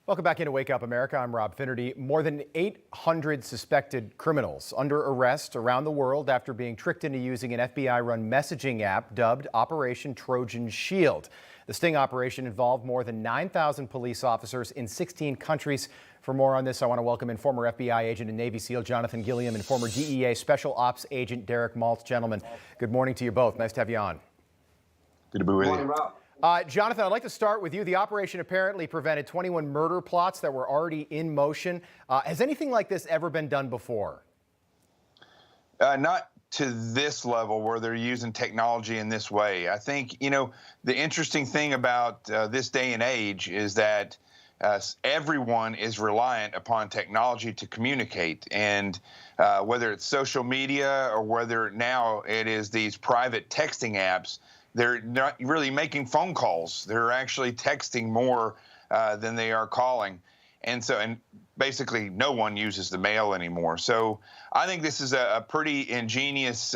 Welcome back into Wake Up America. I'm Rob Finnerty. More than 800 suspected criminals under arrest around the world after being tricked into using an FBI-run messaging app dubbed Operation Trojan Shield. The sting operation involved more than 9,000 police officers in 16 countries. For more on this, I want to welcome in former FBI agent and Navy SEAL Jonathan Gilliam and former DEA Special Ops agent Derek Maltz. Gentlemen, good morning to you both. Nice to have you on. Good to be with you. Good morning, Rob. Jonathan, I'd like to start with you. The operation apparently prevented 21 murder plots that were already in motion. Has anything like this ever been done before? Not to this level where they're using technology in this way. I think, the interesting thing about this day and age is that everyone is reliant upon technology to communicate. And whether it's social media or whether now it is these private texting apps, they're not really making phone calls. They're actually texting more than they are calling. And basically no one uses the mail anymore. So I think this is a pretty ingenious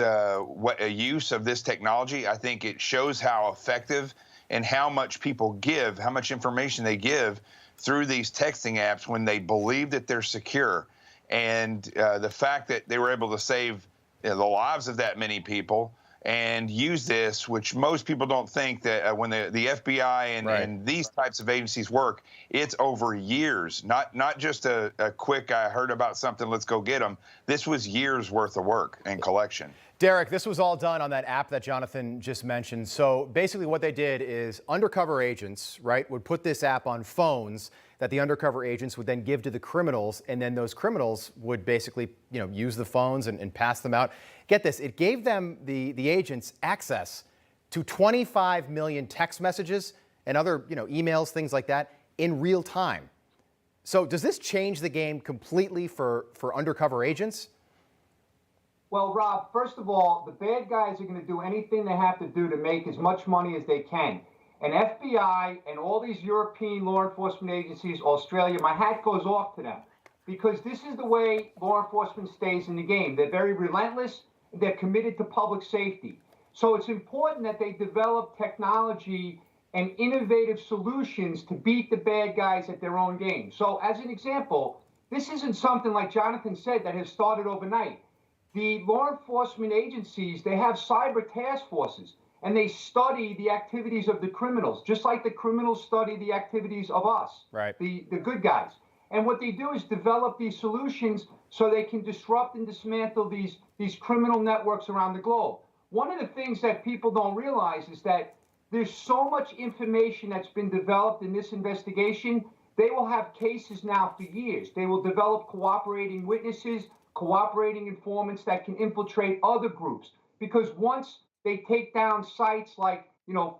use of this technology. I think it shows how effective and how much people give, how much information they give through these texting apps when they believe that they're secure. And the fact that they were able to save the lives of that many people and use this, which most people don't think that when the FBI and these types of agencies work, it's over years, not just a quick, I heard about something, let's go get them. This was years worth of work and collection. Derek, this was all done on that app that Jonathan just mentioned. So basically what they did is undercover agents, would put this app on phones that the undercover agents would then give to the criminals, and then those criminals would basically, use the phones and pass them out. Get this, it gave them, the agents, access to 25 million text messages and other, emails, things like that, in real time. So does this change the game completely for undercover agents? Well, Rob, first of all, the bad guys are going to do anything they have to do to make as much money as they can. And FBI and all these European law enforcement agencies, Australia, my hat goes off to them. Because this is the way law enforcement stays in the game. They're very relentless. They're committed to public safety. So it's important that they develop technology and innovative solutions to beat the bad guys at their own game. So as an example, this isn't something like Jonathan said that has started overnight. The law enforcement agencies, they have cyber task forces, and they study the activities of the criminals, just like the criminals study the activities of us, the good guys. And what they do is develop these solutions so they can disrupt and dismantle these criminal networks around the globe. One of the things that people don't realize is that there's so much information that's been developed in this investigation. They will have cases now for years. They will develop cooperating witnesses, cooperating informants that can infiltrate other groups. Because once they take down sites like,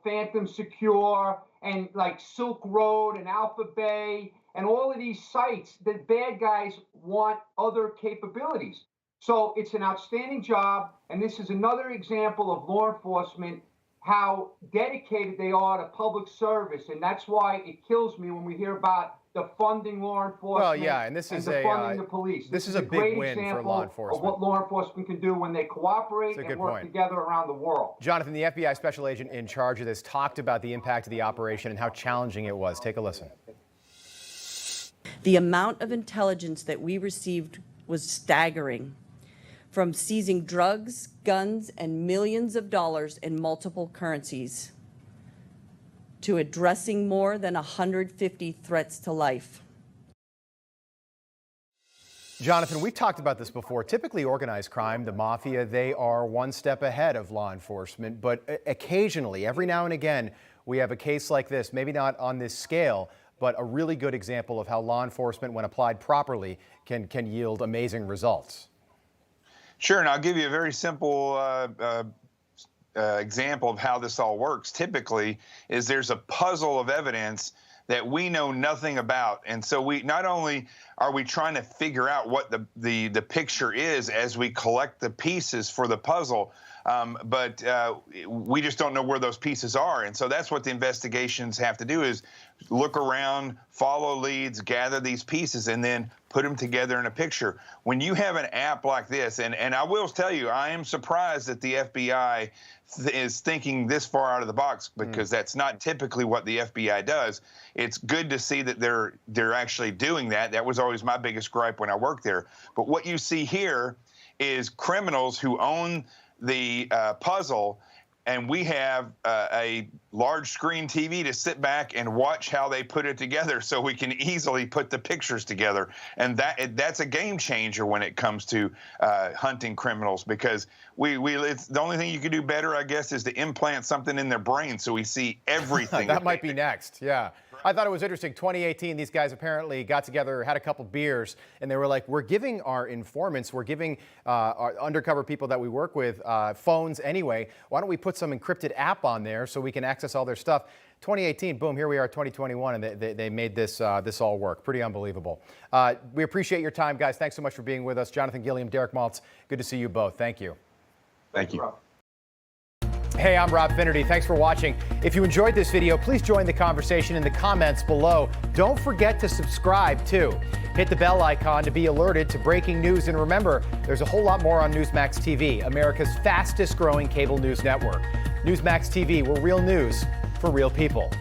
Phantom Secure and like Silk Road and Alpha Bay and all of these sites, the bad guys want other capabilities. So it's an outstanding job. And this is another example of law enforcement, how dedicated they are to public service. And that's why it kills me when we hear about the funding law enforcement. Well, yeah, and funding the police. This is a big win for law enforcement. Of what law enforcement can do when they cooperate and work together around the world. Jonathan, the FBI special agent in charge of this, talked about the impact of the operation and how challenging it was. Take a listen. The amount of intelligence that we received was staggering. From seizing drugs, guns, and millions of dollars in multiple currencies, to addressing more than 150 threats to life. Jonathan, we've talked about this before. Typically organized crime, the mafia, they are one step ahead of law enforcement. But occasionally, every now and again, we have a case like this, maybe not on this scale, but a really good example of how law enforcement, when applied properly, can yield amazing results. Sure, and I'll give you a very simple example of how this all works. Typically, is there's a puzzle of evidence that we know nothing about, and so we not only are we trying to figure out what the picture is as we collect the pieces for the puzzle, But we just don't know where those pieces are. And so that's what the investigations have to do, is look around, follow leads, gather these pieces, and then put them together in a picture. When you have an app like this, and I will tell you, I am surprised that the FBI is thinking this far out of the box, because that's not typically what the FBI does. It's good to see that they're actually doing that. That was always my biggest gripe when I worked there. But what you see here is criminals who own the puzzle, and we have a large screen TV to sit back and watch how they put it together, so we can easily put the pictures together. And that's a game changer when it comes to hunting criminals, because it's the only thing you can do better, I guess, is to implant something in their brain so we see everything. That might be next, yeah. I thought it was interesting. 2018, these guys apparently got together, had a couple beers, and they were like, we're giving our informants, we're giving our undercover people that we work with phones anyway. Why don't we put some encrypted app on there so we can access all their stuff? 2018, boom, here we are, 2021, and they made this all work. Pretty unbelievable. We appreciate your time, guys. Thanks so much for being with us. Jonathan Gilliam, Derek Maltz, good to see you both. Thank you. Thank you. Hey, I'm Rob Finnerty. Thanks for watching. If you enjoyed this video, please join the conversation in the comments below. Don't forget to subscribe, too. Hit the bell icon to be alerted to breaking news. And remember, there's a whole lot more on Newsmax TV, America's fastest growing cable news network. Newsmax TV, where real news for real people.